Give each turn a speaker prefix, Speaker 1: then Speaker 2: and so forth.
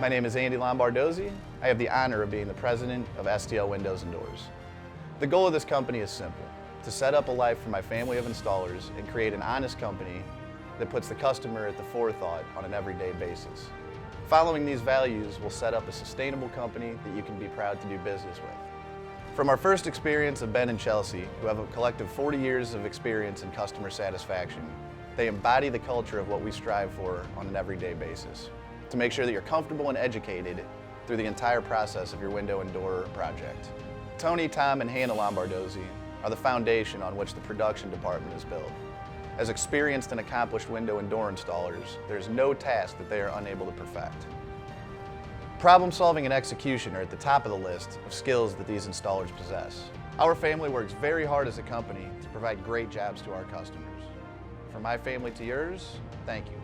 Speaker 1: My name is Andy Lombardozzi. I have the honor of being the president of STL Windows and Doors. The goal of this company is simple: to set up a life for my family of installers and create an honest company that puts the customer at the forethought on an everyday basis. Following these values will set up a sustainable company that you can be proud to do business with. From our first experience of Ben and Chelsea, who have a collective 40 years of experience in customer satisfaction, they embody the culture of what we strive for on an everyday basis, to make sure that you're comfortable and educated through the entire process of your window and door project. Tony, Tom, and Hannah Lombardozzi are the foundation on which the production department is built. As experienced and accomplished window and door installers, there's no task that they are unable to perfect. Problem solving and execution are at the top of the list of skills that these installers possess. Our family works very hard as a company to provide great jobs to our customers. From my family to yours, thank you.